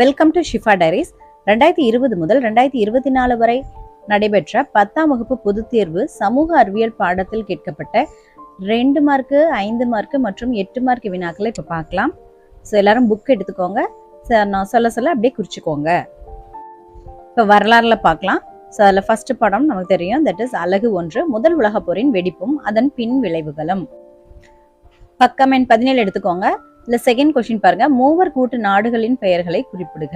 Welcome to Shifa diaries. 2020 முதல் 2024 வரை நடைபெற்ற 10ஆம் வகுப்பு பொதுத் தேர்வு சமூக அறிவியல் பாடத்தில் கேட்கப்பட்ட 2 மார்க்கு 5 மார்க்கு மற்றும் 8 மார்க் வினாக்களை இப்போ பார்க்கலாம். ஸோ எல்லாரும் புக் எடுத்துக்கோங்க. நான் சொல்ல அப்படியே குறிச்சிக்கோங்க. இப்போ வரலாறுல பார்க்கலாம். ஸோ அதில் ஃபர்ஸ்ட் படம் நமக்கு தெரியும், தட் இஸ் அலகு 1, முதல் உலகப் போரின் வெடிப்பும் அதன் பின் விளைவுகளும். பக்கம் எண் 17 எடுத்துக்கோங்க. இல்ல செகண்ட் கொஸ்டின் பாருங்க, மூவர் கூட்டு நாடுகளின் பெயர்களை குறிப்பிடுக.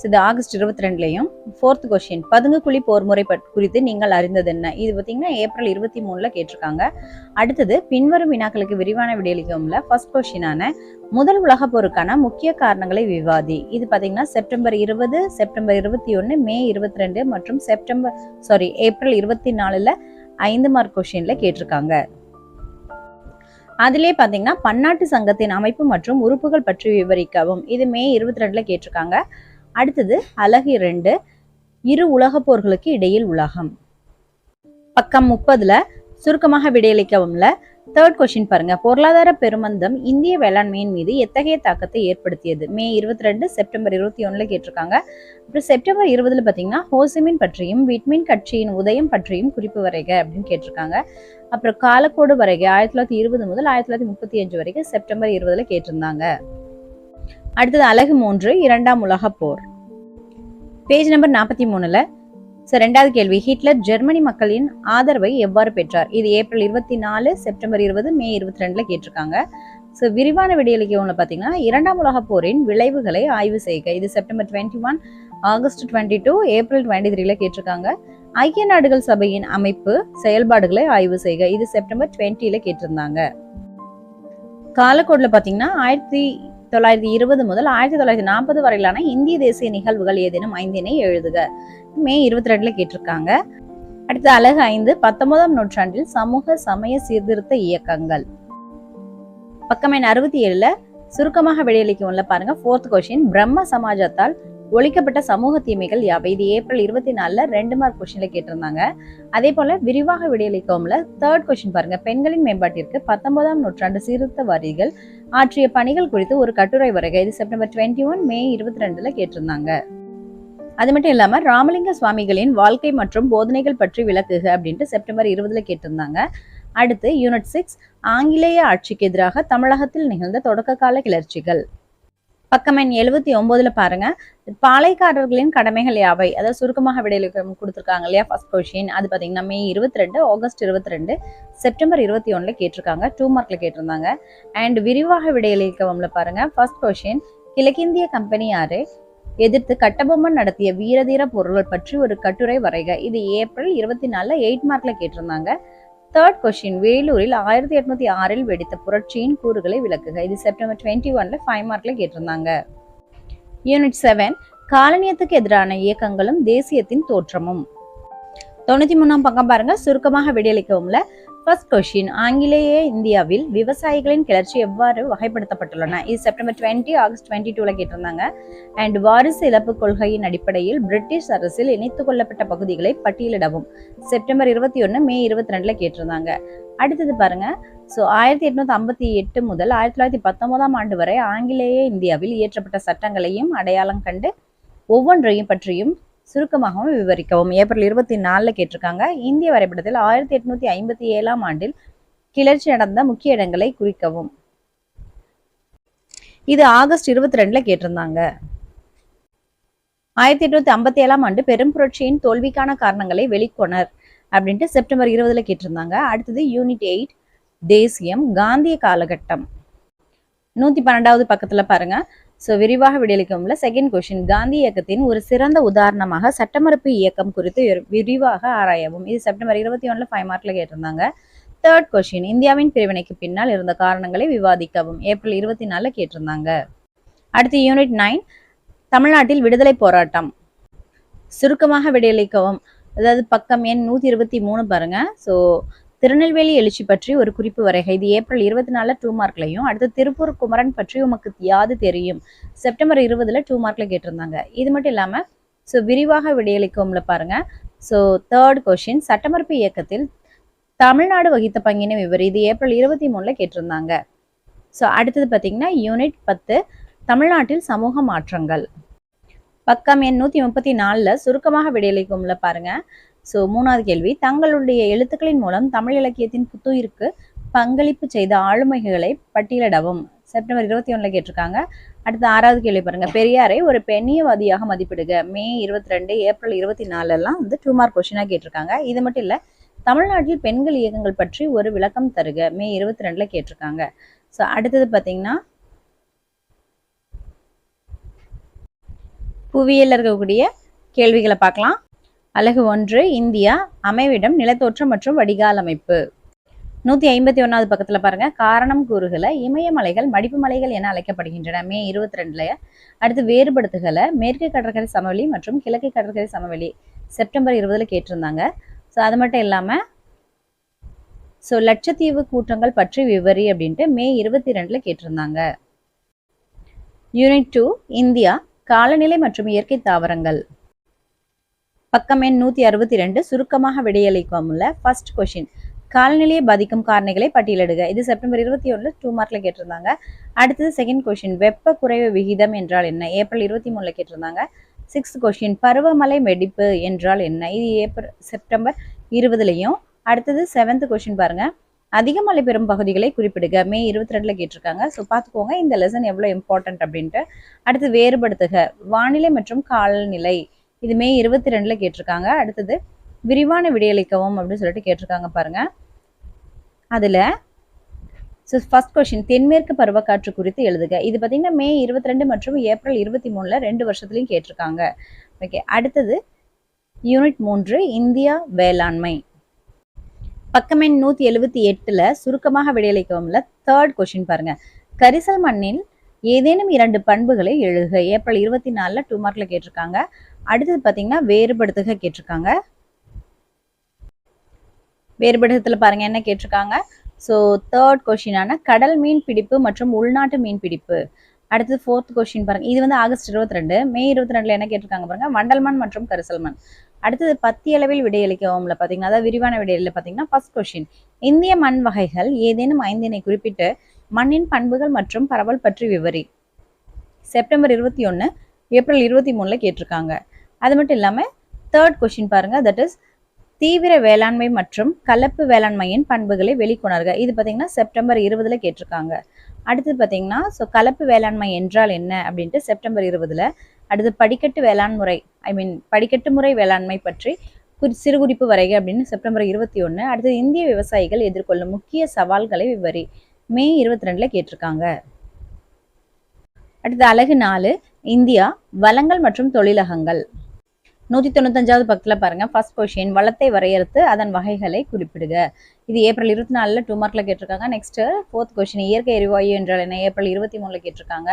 இது ஆகஸ்ட் 22லயும். ஃபோர்த் கொஸ்டின், பதுங்குக்குழி போர் முறை குறித்து நீங்கள் அறிந்தது என்ன? இது பார்த்தீங்கன்னா ஏப்ரல் 23ல கேட்டிருக்காங்க. அடுத்தது பின்வரும் வினாக்களுக்கு விரிவான விடையளிக்கும்ல ஃபர்ஸ்ட் கொஸ்டினான முதல் உலக போருக்கான முக்கிய காரணங்களை விவாதி. இது பார்த்தீங்கன்னா செப்டம்பர் 20, செப்டம்பர் 21, மே 22 மற்றும் ஏப்ரல் 24ல 5 மார்க் கொஸ்டின்ல கேட்டிருக்காங்க. அதிலே பாத்தீங்கன்னா பன்னாட்டு சங்கத்தின் அமைப்பு மற்றும் உறுப்புகள் பற்றி விவரிக்கவும். இது மே 22ல கேட்டிருக்காங்க. அடுத்தது அலகு 2, இரு உலக போர்களுக்கு இடையில் உலகம். பக்கம் 30ல சுருக்கமாக விடையளிக்கவும்ல தேர்ட் கொஸ்டின் பாருங்க, பொருளாதார பெருமந்தம் இந்திய வேளாண்மையின் மீது எத்தகைய தாக்கத்தை ஏற்படுத்தியது? மே 22, செப்டம்பர் 21ல கேட்டிருக்காங்க. அப்புறம் செப்டம்பர் 20ல பாத்தீங்கன்னா ஹோசிமின் பற்றியும் விட்மின் கட்சியின் உதயம் பற்றியும் குறிப்பு வரைக அப்படின்னு கேட்டிருக்காங்க. அப்புறம் காலக்கோடு வரைக 1920 முதல் 1935 வரைக்கும் செப்டம்பர் 20ல கேட்டிருந்தாங்க. அடுத்தது அலகு 3, இரண்டாம் உலக போர். பேஜ் நம்பர் 43ல ரெண்டாவது கேள்வி, ஹிட்லர் ஜெர்மனி மக்களின் ஆதரவை எவ்வாறு பெற்றார்? இது ஏப்ரல் 24, செப்டம்பர் 20, மே 22ல கேட்டிருக்காங்க. விரிவான விடையளிக்கவும்ல பாத்தீங்கன்னா இரண்டாம் உலக போரின் விளைவுகளை ஆய்வு செய்க. இது செப்டம்பர் 21, ஆகஸ்ட் 22, ஏப்ரல் 23ல கேட்டிருக்காங்க. ஐக்கிய நாடுகள் சபையின் அமைப்பு செயல்பாடுகளை ஆய்வு செய்க. இது செப்டம்பர் 20ல கேட்டிருந்தாங்க. காலக்கோடுல பாத்தீங்கன்னா 1920 முதல் 1940 வரையிலான இந்திய தேசிய நிகழ்வுகள் ஏதேனும் 5 எழுதுக. மே 22ல கேட்டிருக்காங்க. அடுத்த அலகு 5, 19ஆம் நூற்றாண்டில் சமூக சமய சீர்திருத்த இயக்கங்கள். பக்கம் எண் 67ல சுருக்கமாக விடையளிக்கும்ல பாருங்க ஃபோர்த் கொஸ்டின், பிரம்ம சமாஜத்தால் ஒழிக்கப்பட்ட சமூக தீமைகள் யாவை? இது ஏப்ரல் 24ல 2 மார்க் கொஸ்டின்ல கேட்டிருந்தாங்க. அதே போல விரிவாக விடையளிக்கவும்ல தேர்ட் கொஸ்டின் பாருங்க, பெண்களின் மேம்பாட்டிற்கு 19ஆம் நூற்றாண்டு சீர்திருத்தவாதிகள் ஆற்றிய பணிகள் குறித்து ஒரு கட்டுரை வரைக. இது செப்டம்பர் 21, மே 22ல கேட்டிருந்தாங்க. அது மட்டும் இல்லாம ராமலிங்க சுவாமிகளின் வாழ்க்கை மற்றும் போதனைகள் பற்றி விளக்குக அப்படின்ட்டு செப்டம்பர் 20ல கேட்டிருந்தாங்க. அடுத்து யூனிட் 6, ஆங்கிலேய ஆட்சிக்கு எதிராக தமிழகத்தில் நிகழ்ந்த தொடக்க கால கிளர்ச்சிகள். பக்கம் எண் 79ல பாருங்க, பாளையக்காரர்களின் கடமைகள் யாவை? அதாவது சுருக்கமாக விடையளிக்க கொடுத்துருக்காங்க இல்லையா ஃபர்ஸ்ட் கொஸ்டின். அது பாத்தீங்கன்னா மே 22, ஆகஸ்ட் 22, செப்டம்பர் 21ல கேட்டிருக்காங்க. 2 மார்க்ல கேட்டிருந்தாங்க. அண்ட் விரிவாக விடையளிக்கவும்ல பாருங்க ஃபர்ஸ்ட் கொஸ்டின், கிழக்கிந்திய கம்பெனி யாரு எதிர்த்து கட்டபொம்மன் நடத்திய வீரதீர பொருள்கள் பற்றி ஒரு கட்டுரை வரைக. இது ஏப்ரல் 24ல 8 மார்க்ல கேட்டிருந்தாங்க. தேர்ட் கொஸ்டின், வேலூரில் 1806ல் வெடித்த புரட்சியின் கூறுகளை விளக்குக. இது செப்டம்பர் 21ல 5 மார்க்ல கேட்டிருந்தாங்க. யூனிட் 7, காலனியத்துக்கு எதிரான இயக்கங்களும் தேசியத்தின் தோற்றமும். 93ஆம் பக்கம் பாருங்க, சுருக்கமாக விடையளிக்கவும்ல ஃபர்ஸ்ட் கொஸ்டின், ஆங்கிலேய இந்தியாவில் விவசாயிகளின் கிளர்ச்சி எவ்வாறு வகைப்படுத்தப்பட்டுள்ளன? இது செப்டம்பர் 20, ஆகஸ்ட் 22ல கேட்டிருந்தாங்க. அண்ட் வாரிசு இழப்பு கொள்கையின் அடிப்படையில் பிரிட்டிஷ் அரசில் இணைத்துக் கொள்ளப்பட்ட பகுதிகளை பட்டியலிடவும். செப்டம்பர் 21, மே 22ல கேட்டிருந்தாங்க. அடுத்தது பாருங்க, 1858 முதல் 1919ஆம் ஆண்டு வரை ஆங்கிலேய இந்தியாவில் இயற்றப்பட்ட சட்டங்களையும் அடையாளம் கண்டு ஒவ்வொன்றையும் பற்றியும் சுருக்கமாகவும் விவரிக்கவும். ஏப்ரல் 24ல கேட்டிருக்காங்க. இந்திய வரைபடத்தில் 1857ஆம் ஆண்டில் கிளர்ச்சி நடந்த முக்கிய இடங்களை குறிக்கவும். இது ஆகஸ்ட் 22ல கேட்டிருந்தாங்க. 1857ஆம் ஆண்டு பெரும் புரட்சியின் தோல்விக்கான காரணங்களை வெளிக்கொணர் அப்படின்ட்டு செப்டம்பர் 20ல கேட்டிருந்தாங்க. அடுத்தது யூனிட் 8, தேசியம், காந்திய காலகட்டம். 112வது பக்கத்துல பாருங்க, விரிவாக விடையளிக்கும்ல செகண்ட் கொஸ்டின், காந்தி இயக்கத்தின் ஒரு சிறந்த உதாரணமாக சட்டமறுப்பு இயக்கம் குறித்து விரிவாக ஆராயவும். இது செப்டம்பர் 21ல 5 மார்க்ல கேட்டிருந்தாங்க. தேர்ட் கொஸ்டின், இந்தியாவின் பிரிவினைக்கு பின்னால் இருந்த காரணங்களை விவாதிக்கவும். ஏப்ரல் 24ல கேட்டிருந்தாங்க. அடுத்து யூனிட் 9, தமிழ்நாட்டில் விடுதலை போராட்டம். சுருக்கமாக விடையளிக்கவும், அதாவது பக்கம் எண் 123 பாருங்க. திருநெல்வேலி எழுச்சி பற்றி ஒரு குறிப்பு வரைக. இது ஏப்ரல் 24ல 2 மார்க்லையும். அடுத்து திருப்பூர் குமரன் பற்றி உமக்கு யாது தெரியும்? செப்டம்பர் 20ல 2 மார்க்ல கேட்டிருந்தாங்க. இது மட்டும் இல்லாம விரிவாக விடையளிக்கும்ல பாருங்க. தேர்ட் கொஸ்டின், சட்டமறுப்பு இயக்கத்தில் தமிழ்நாடு வகித்த பங்கினை விவரி. இது ஏப்ரல் 23ல கேட்டிருந்தாங்க. அடுத்தது பாத்தீங்கன்னா யூனிட் 10, தமிழ்நாட்டில் சமூக மாற்றங்கள். பக்கம் எண் 134ல சுருக்கமாக விடையளிக்கும்ல பாருங்க. ஸோ 3வது கேள்வி, தங்களுடைய எழுத்துக்களின் மூலம் தமிழ் இலக்கியத்தின் புத்துயிருக்கு பங்களிப்பு செய்த ஆளுமைகளை பட்டியலிடவும். செப்டம்பர் 21ல கேட்டிருக்காங்க. அடுத்து 6வது கேள்வி பாருங்க, பெரியாரை ஒரு பெண்ணியவாதியாக மதிப்பிடுக. மே 22, ஏப்ரல் 24 வந்து 2 மார்க் கொஸ்டினா கேட்டிருக்காங்க. இது மட்டும் இல்ல, தமிழ்நாட்டில் பெண்கள் இயக்கங்கள் பற்றி ஒரு விளக்கம் தருக. மே 22ல கேட்டிருக்காங்க. ஸோ அடுத்தது பார்த்தீங்கன்னா புவியியல் இருக்கக்கூடிய கேள்விகளை பார்க்கலாம். அலகு 1, இந்தியா, அமைவிடம், நிலத்தோற்றம் மற்றும் வடிகால் அமைப்பு. 151வது பக்கத்துல பாருங்க, காரணம் கூறுகளை இமயமலைகள் மடிப்பு மலைகள் என அழைக்கப்படுகின்றன. மே 22ல. அடுத்து வேறுபடுத்துகளை மேற்கு கடற்கரை சமவெளி மற்றும் கிழக்கு கடற்கரை சமவெளி. செப்டம்பர் 20ல கேட்டிருந்தாங்க. ஸோ அது மட்டும் இல்லாம லட்சத்தீவு கூட்டங்கள் பற்றி விவரி அப்படின்ட்டு மே 22ல கேட்டிருந்தாங்க. யூனிட் 2, இந்தியா, காலநிலை மற்றும் இயற்கை தாவரங்கள். பக்கம் எண் 162, சுருக்கமாக விடையளிக்கும்ல ஃபர்ஸ்ட் கொஸ்டின், காலநிலையை பாதிக்கும் காரணிகளை பட்டியலிடுக. இது செப்டம்பர் 21ல 2 மார்க்ல கேட்டிருந்தாங்க. அடுத்தது செகண்ட் கொஸ்டின், வெப்ப குறைவு விகிதம் என்றால் என்ன? ஏப்ரல் 23ல கேட்டிருந்தாங்க. 6th கொஸ்டின், பருவமழை வெடிப்பு என்றால் என்ன? இது செப்டம்பர் 20லையும். அடுத்தது 7th கொஸ்டின் பாருங்க, அதிக மழை பெறும் பகுதிகளை குறிப்பிடுக. மே 22ல கேட்டிருக்காங்க. ஸோ பார்த்துக்கோங்க இந்த லெசன் எவ்வளோ இம்பார்ட்டன்ட் அப்படின்ட்டு. அடுத்து வேறுபடுத்துக, வானிலை மற்றும் காலநிலை. இது மே 22ல கேட்டிருக்காங்க. அடுத்தது விரிவான விடையளிக்கவும் அப்படின்னு சொல்லிட்டு கேட்டிருக்காங்க பாருங்க. அதுல ஃபர்ஸ்ட் கொஸ்டின், தென்மேற்கு பருவக்காற்று குறித்து எழுதுக. இது பார்த்தீங்கன்னா மே 22 மற்றும் ஏப்ரல் 23ல 2 வருஷத்துலையும் கேட்டிருக்காங்க. ஓகே, அடுத்தது யூனிட் 3, இந்தியா வேளாண்மை. பக்கம் எண் 178ல சுருக்கமாக விடையளிக்கவும்ல தேர்ட் கொஸ்டின் பாருங்க, கரிசல் மண்ணில் ஏதேனும் 2 பண்புகளை எழுதுக. ஏப்ரல் 24ல 2 மார்க்ல கேட்டிருக்காங்க. அடுத்தது பார்த்தீங்கன்னா வேறுபடுத்துக கேட்டிருக்காங்க. வேறுபடுத்தல பாருங்க என்ன கேட்டிருக்காங்க. ஸோ தேர்ட் கொஸ்டினான கடல் மீன் பிடிப்பு மற்றும் உள்நாட்டு மீன் பிடிப்பு. அடுத்தது ஃபோர்த் கொஸ்டின் பாருங்க, இது வந்து ஆகஸ்ட் 22, மே 22ல என்ன கேட்டிருக்காங்க பாருங்க, வண்டல் மண் மற்றும் கரிசல் மண். அடுத்தது பத்தியளவில் விடையளிக்கவும்ல பார்த்தீங்கன்னா, அதாவது விரிவான விடையில பார்த்தீங்கன்னா ஃபர்ஸ்ட் கொஸ்டின், இந்திய மண் வகைகள் ஏதேனும் 5 குறிப்பிட்டு மண்ணின் பண்புகள் மற்றும் பரவல் பற்றி விவரி. செப்டம்பர் 21, ஏப்ரல் 23ல கேட்டிருக்காங்க. அது மட்டும் இல்லாமல் தேர்ட் கொஸ்டின் பாருங்க, தட் இஸ் தீவிர வேளாண்மை மற்றும் கலப்பு வேளாண்மையின் பண்புகளை வெளிக்கொணர்க. இது பார்த்தீங்கன்னா செப்டம்பர் 20ல கேட்டிருக்காங்க. அடுத்தது பார்த்தீங்கன்னா கலப்பு வேளாண்மை என்றால் என்ன அப்படின்ட்டு செப்டம்பர் 20ல. அடுத்து படிக்கட்டு வேளாண்முறை, படிக்கட்டு முறை வேளாண்மை பற்றி சிறுகுறிப்பு வரைக அப்படின்னு செப்டம்பர் 21. அடுத்தது இந்திய விவசாயிகள் எதிர்கொள்ளும் முக்கிய சவால்களை விவரி. மே 22ல கேட்டிருக்காங்க. அடுத்து அலகு 4, இந்தியா, வளங்கள் மற்றும் தொழிலகங்கள். 195வது பக்கத்தில் பாருங்க, ஃபர்ஸ்ட் கொஸ்டின், வளத்தை வரையறுத்து அதன் வகைகளை குறிப்பிடுக. இது ஏப்ரல் 24ல 2 மார்க்ல கேட்டிருக்காங்க. நெக்ஸ்ட் ஃபோர்த் கொஸ்டின், இயற்கை எரிவாயு என்றால் என்ன? ஏப்ரல் 23ல கேட்டிருக்காங்க.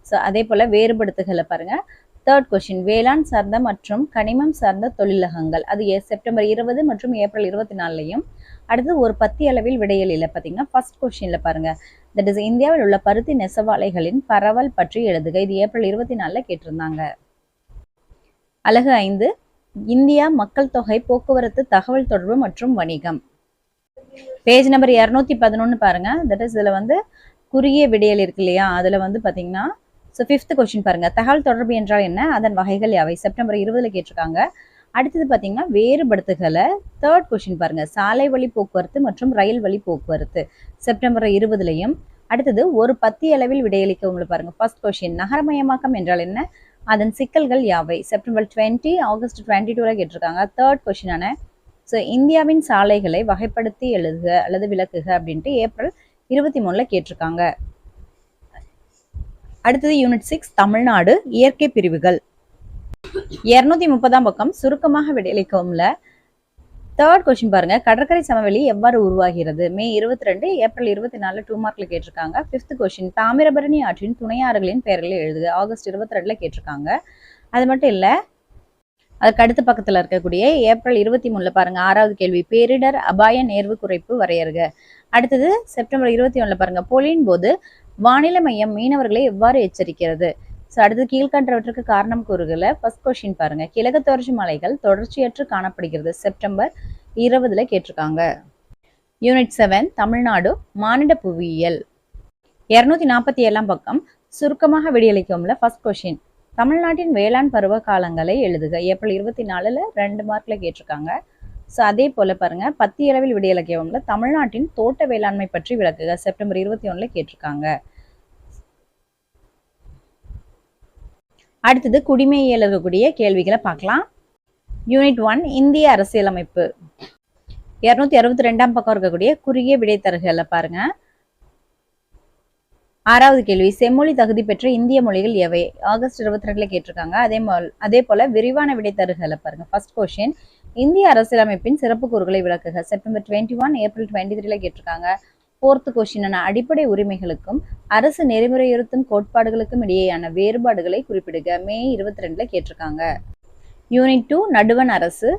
ஸோ அதே போல வேறுபடுத்துகளை பாருங்க. தேர்ட் கொஸ்டின், வேளாண் சார்ந்த மற்றும் கனிமம் சார்ந்த தொழிலகங்கள். அது செப்டம்பர் 20 மற்றும் ஏப்ரல் 24லையும். அடுத்து ஒரு பத்தி அளவில் விடையலில் பார்த்தீங்கன்னா ஃபர்ஸ்ட் கொஸ்டின்ல பாருங்க, தட் இஸ் இந்தியாவில் உள்ள பருத்தி நெசவாலைகளின் பரவல் பற்றி எழுதுக. இது ஏப்ரல் 24ல கேட்டிருந்தாங்க. அலகு 5, இந்தியா, மக்கள் தொகை, போக்குவரத்து, தகவல் தொடர்பு மற்றும் வணிகம். பேஜ் நம்பர் 211 பாருங்க. தட் இஸ் இதுல வந்து குறுகிய விடையல் இருக்கு இல்லையா, அதுல வந்து பாத்தீங்கன்னா ஃபிஃப்த் கொஸ்டின் பாருங்க, தகவல் தொடர்பு என்றால் என்ன? அதன் வகைகள் யாவை? செப்டம்பர் 20ல கேட்டிருக்காங்க. அடுத்தது பாத்தீங்கன்னா வேறுபடுத்துகளை தேர்ட் கொஸ்டின் பாருங்க, சாலை வழி போக்குவரத்து மற்றும் ரயில் வழி போக்குவரத்து. செப்டம்பர் 20லையும். அடுத்தது ஒரு பத்தி அளவில் விடையளிக்க உங்களுக்கு பாருங்க. ஃபர்ஸ்ட் கொஸ்டின், நகரமயமாக்கம் என்றால் என்ன? அதன் சிக்கல்கள் யாவை? செப்டம்பர் 20, ஆகஸ்ட் 22ல கேட்டிருக்காங்க. தேர்ட் கொஸ்டினான இந்தியாவின் சாலைகளை வகைப்படுத்தி எழுதுக அல்லது விளக்குக அப்படின்ட்டு ஏப்ரல் 23ல கேட்டிருக்காங்க. அடுத்தது யூனிட் 6, தமிழ்நாடு, இயற்கை பிரிவுகள். 230ஆம் பக்கம், சுருக்கமாக விடையளிக்கவும்ல தேர்ட் கொஸ்டின் பாருங்க, கடற்கரை சமவெளி எவ்வாறு உருவாகிறது? மே 22, ஏப்ரல் 24ல 2 மார்க்ல கேட்டிருக்காங்க. ஃபிஃப்த் கொஸ்டின், தாமிரபரணி ஆற்றின் துணையாறுகளின் பெயர்களை எழுதுக. ஆகஸ்ட் 22ல கேட்டிருக்காங்க. அது மட்டும் இல்ல, அதுக்கு அடுத்த பக்கத்துல இருக்கக்கூடிய ஏப்ரல் 23ல பாருங்க, 6வது கேள்வி, பேரிடர் அபாய நேர்வு குறைப்பு வரையறுக. அடுத்தது செப்டம்பர் 21ல பாருங்க, போலின் போது வானிலை மையம் மீனவர்களை எவ்வாறு எச்சரிக்கிறது? அடுத்து கீழ்கண்டவற்றுக்கு காரணம் கூறுகளை ஃபர்ஸ்ட் கொஸ்டின் பாருங்க, கிழக்கு தொடர்ச்சி மலைகள் தொடர்ச்சியற்று காணப்படுகிறது. செப்டம்பர் 20ல கேட்டிருக்காங்க. யூனிட் 7, தமிழ்நாடு, மானிட புவியியல். 247ஆம் பக்கம், சுருக்கமாக விடையளிக்கும்ல ஃபர்ஸ்ட் கொஸ்டின், தமிழ்நாட்டின் வேளாண் பருவ காலங்களை எழுதுக. ஏப்ரல் 24ல் 2 மார்க்ல கேட்டிருக்காங்க. ஸோ அதே போல பாருங்க, பத்தியளவில் விடை இலக்கியம்ல தமிழ்நாட்டின் தோட்ட வேளாண்மை பற்றி விளக்குக. செப்டம்பர் 21ல் கேட்டிருக்காங்க. அடுத்தது குடிமையியல் இருக்கக்கூடிய கேள்விகளை பார்க்கலாம். யூனிட் 1 இந்திய அரசியலமைப்பு. 262ஆம் பக்கம் இருக்கக்கூடிய குறுகிய விடை தருகல பாருங்க. 6வது கேள்வி, செம்மொழி தகுதி பெற்ற இந்திய மொழிகள் எவை? ஆகஸ்ட் 22ல கேட்டிருக்காங்க. அதே போல விரிவான விடை தருகல பாருங்க. ஃபர்ஸ்ட் கொஸ்டின், இந்திய அரசியலமைப்பின் சிறப்பு கூறுகளை விளக்குக. செப்டம்பர் 21, ஏப்ரல் 23ல கேட்டிருக்காங்க. 4th கொஸ்டின், அடிப்படை உரிமைகளுக்கும் அரசு நெறிமுறையுறுத்தும் கோட்பாடுகளுக்கும் இடையேயான வேறுபாடுகளை குறிப்பிடுக. மே 22ல கேட்டிருக்காங்க. யூனிட் 2 நடுவண் அரசு.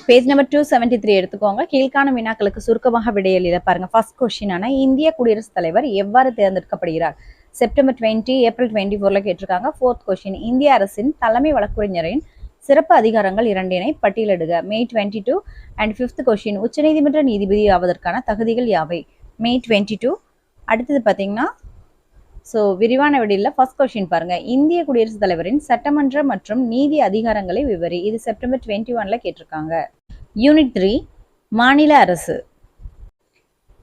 பேஜ் நம்பர் 273 எடுத்துக்கோங்க. கீழ்காணும் வினாக்களுக்கு சுருக்கமாக விடையளித பாருங்க. ஃபர்ஸ்ட் கொஸ்டினான இந்திய குடியரசுத் தலைவர் எவ்வாறு தேர்ந்தெடுக்கப்படுகிறார்? செப்டம்பர் 20, ஏப்ரல் 24ல கேட்டிருக்காங்க. 4th கொஸ்டின், இந்திய அரசின் தலைமை வழக்கறிஞரின் சிறப்பு அதிகாரங்கள் 2 பட்டியலிடுக. மே 22. அண்ட் 5th கொஸ்டின், உச்சநீதிமன்ற நீதிபதி ஆவதற்கான தகுதிகள் யாவை? மே 22. அடுத்தது பார்த்தீங்கன்னா, ஸோ விரிவான விடையில் ஃபர்ஸ்ட் கொஸ்டின் பாருங்க, இந்திய குடியரசுத் தலைவரின் சட்டமன்ற மற்றும் நீதி அதிகாரங்களை விவரி. இது செப்டம்பர் 21ல கேட்டிருக்காங்க. யூனிட் 3 மாநில அரசு.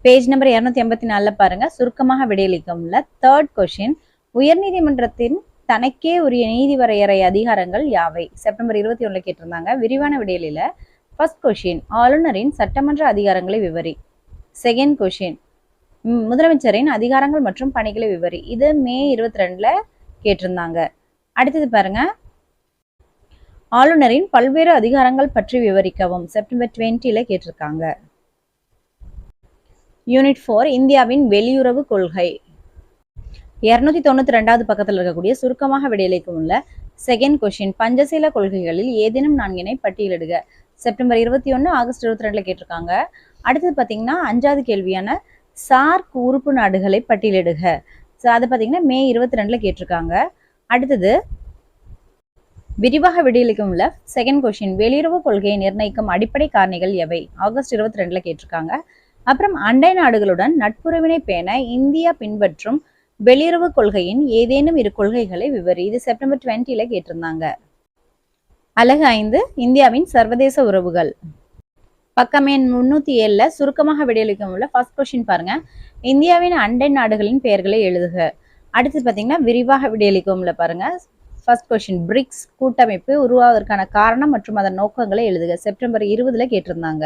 பேஜ் நம்பர் 284ல பாருங்க, சுருக்கமாக விடையளிக்கும்ல 3rd கொஸ்டின், உயர்நீதிமன்றத்தின் தனக்கே உரிய நீதி வரையறை அதிகாரங்கள் யாவை? செப்டம்பர் 21ல கேட்டிருந்தாங்க. விரிவான விடையில ஃபர்ஸ்ட் கொஸ்டின், ஆளுநரின் சட்டமன்ற அதிகாரங்களை விவரி. செகண்ட் கொஸ்டின், முதலமைச்சரின் அதிகாரங்கள் மற்றும் பணிகளை விவரி. இது மே 22ல கேட்டிருந்தாங்க. அடுத்தது பாருங்க, ஆளுநரின் பல்வேறு அதிகாரங்கள் பற்றி விவரிக்கவும். செப்டம்பர் 20ல கேட்டிருக்காங்க. யூனிட் 4 இந்தியாவின் வெளியுறவு கொள்கை. 292வது பக்கத்தில் இருக்கக்கூடிய சுருக்கமாக விடையளிக்கும் உள்ள செகண்ட் கொஸ்டின், பஞ்சசீல கொள்கைகளில் ஏதேனும் 4 பட்டியலிடுக. செப்டம்பர் 21, ஆகஸ்ட் 22ல கேட்டிருக்காங்க. அடுத்தது பார்த்தீங்கன்னா 5வது கேள்வியான சார்க் உறுப்பு நாடுகளை பட்டியலிடுக. ஸோ அதை பார்த்தீங்கன்னா மே 22ல கேட்டிருக்காங்க. அடுத்தது விரிவாக விடையளிக்கும் உள்ள செகண்ட் கொஸ்டின், வெளியுறவு கொள்கையை நிர்ணயிக்கும் அடிப்படை காரணிகள் எவை? ஆகஸ்ட் 22ல கேட்டிருக்காங்க. அப்புறம் அண்டை நாடுகளுடன் நட்புறவினை பேண இந்தியா பின்பற்றும் வெளியுறவு கொள்கையின் ஏதேனும் 2 கொள்கைகளை விவரி. இது செப்டம்பர் 20ல கேட்டிருந்தாங்க. அலகு 5 இந்தியாவின் சர்வதேச உறவுகள். பக்கம் எண் 307ல சுருக்கமாக விடையளிக்கும் உள்ள ஃபர்ஸ்ட் கொஸ்டின் பாருங்க, இந்தியாவின் அண்டை நாடுகளின் பெயர்களை எழுதுக. அடுத்து பார்த்தீங்கன்னா விரிவாக விடையளிக்கும் உள்ள பாருங்க. ஃபர்ஸ்ட் கொஸ்டின், பிரிக்ஸ் கூட்டமைப்பு உருவாவதற்கான காரணம் மற்றும் அதன் நோக்கங்களை எழுதுக. செப்டம்பர் 20ல கேட்டிருந்தாங்க.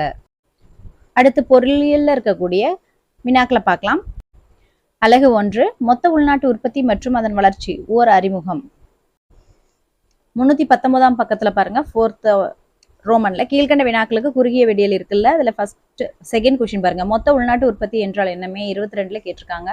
அடுத்து பொருளியல்ல இருக்கக்கூடிய வினாக்களை பார்க்கலாம். அலகு 1 மொத்த உள்நாட்டு உற்பத்தி மற்றும் அதன் வளர்ச்சி ஓர் அறிமுகம். 319ஆம் பக்கத்துல பாருங்க, 4th ரோமன்ல கீழ்கண்ட வினாக்களுக்கு குறுகிய விடையல் இருக்குல்ல, அதுல செகண்ட் கொஸ்டின் பாருங்க, மொத்த உள்நாட்டு உற்பத்தி என்றால் என்ன? மே 22ல கேட்டிருக்காங்க.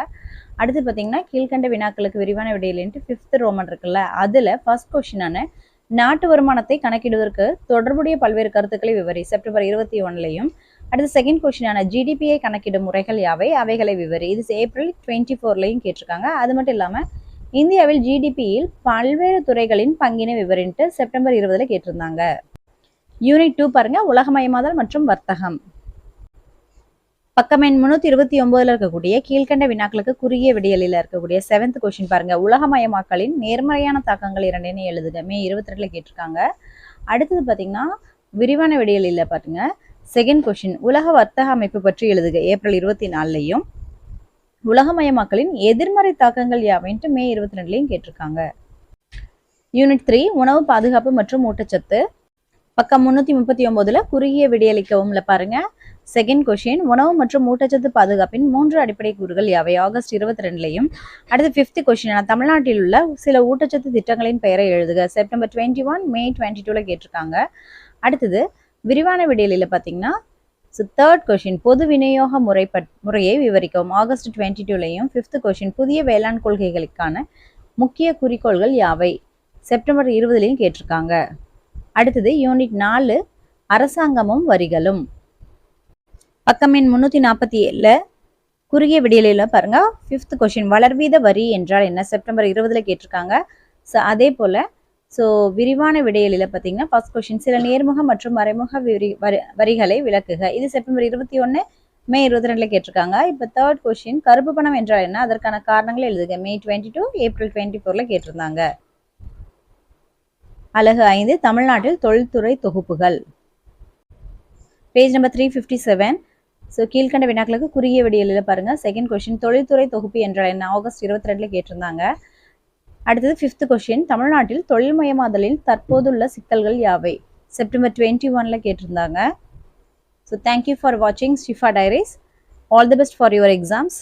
அடுத்து பாத்தீங்கன்னா கீழ்கண்ட வினாக்களுக்கு விரிவான விடையல் 5th ரோமன் இருக்குல்ல, அதுல ஃபர்ஸ்ட் கொஸ்டினான நாட்டு வருமானத்தை கணக்கிடுவதற்கு தொடர்புடைய பல்வேறு கருத்துக்களை விவரி. செப்டம்பர் 21லையும். அடுத்து செகண்ட் கொஸ்டினான ஜிடிபியை கணக்கிடும் முறைகள் யாவை? அவைகளை விவரி. இது ஏப்ரல் 24லையும் கேட்டிருக்காங்க. அது மட்டும் இல்லாம இந்தியாவில் ஜிடிபியில் பல்வேறு துறைகளின் பங்கினை விவரின்ட்டு செப்டம்பர் 20ல கேட்டிருந்தாங்க. யூனிட் 2 பாருங்க, உலகமயமாதல் மற்றும் வர்த்தகம். பக்கம் எண் 329ல இருக்கக்கூடிய கீழ்கண்ட வினாக்களுக்கு குறுகிய விடையலில் இருக்கக்கூடிய 7th கொஸ்டின் பாருங்க, உலகமயமாக்கலின் நேர்மறையான தாக்கங்கள் 2 எழுதுக. மே 22ல கேட்டிருக்காங்க. அடுத்தது பாத்தீங்கன்னா விரிவான விடையலில் பாருங்க, செகண்ட் கொஸ்டின், உலக வர்த்தக அமைப்பு பற்றி எழுதுக. ஏப்ரல் 24லையும். உலகமயமாக்கலின் எதிர்மறை தாக்கங்கள் யாவைன்ட்டு மே 22லையும் கேட்டிருக்காங்க. யூனிட் 3 உணவு பாதுகாப்பு மற்றும் ஊட்டச்சத்து. பக்கம் 339ல குறுகிய விடையளிக்கவும் பாருங்க. செகண்ட் கொஸ்டின், உணவு மற்றும் ஊட்டச்சத்து பாதுகாப்பின் 3 அடிப்படை கூறுகள் யாவை? ஆகஸ்ட் 22லையும். அடுத்து 5th கொஸ்டின், தமிழ்நாட்டில் உள்ள சில ஊட்டச்சத்து திட்டங்களின் பெயரை எழுதுக. செப்டம்பர் 21, மே 22ல கேட்டிருக்காங்க. அடுத்தது விரிவான விடையலில் பார்த்தீங்கன்னா 3rd கொஸ்டின், பொது விநியோக முறையை விவரிக்கவும். ஆகஸ்ட் 22லையும். 5th கொஸ்டின், புதிய வேளாண் கொள்கைகளுக்கான முக்கிய குறிக்கோள்கள் யாவை? செப்டம்பர் 20லையும் கேட்டிருக்காங்க. அடுத்தது யூனிட் 4 அரசாங்கமும் வரிகளும். பக்கம் எண் 347ல குறுகிய விடையில பாருங்க, 5th கொஸ்டின், வளர்வீத வரி என்றால் என்ன? செப்டம்பர் 20ல கேட்டிருக்காங்க. ஸோ அதே போல விரிவான விடையலில் பார்த்தீங்கன்னா ஃபர்ஸ்ட் கொஸ்டின், சில நேர்முக மற்றும் மறைமுக வரிகளை விளக்குக. இது செப்டம்பர் 21, மே 22ல கேட்டிருக்காங்க. இப்போ 3rd கொஸ்டின், கருப்பு பணம் என்றால் என்ன? அதற்கான காரணங்களை எழுதுக. மே 22, ஏப்ரல் 24ல கேட்டிருந்தாங்க. அலகு 5 தமிழ்நாட்டில் தொழில்துறை தொகுப்புகள். Page number 357. ஸோ கீழ்கண்ட வினாக்களுக்கு குறுகிய விடியலில் பாருங்க. செகண்ட் கொஸ்டின் தொழில்துறை தொகுப்பு என்றால் என்ன? ஆகஸ்ட் 22 கேட்டிருந்தாங்க. அடுத்தது 5th கொஸ்டின் தமிழ்நாட்டில் தொழில்மயமாதலில் தற்போதுள்ள சிக்கல்கள் யாவை? செப்டம்பர் 21 கேட்டிருந்தாங்க. ஸோ தேங்க்யூ ஃபார் வாட்சிங் Shifa diaries. All the best for your exams.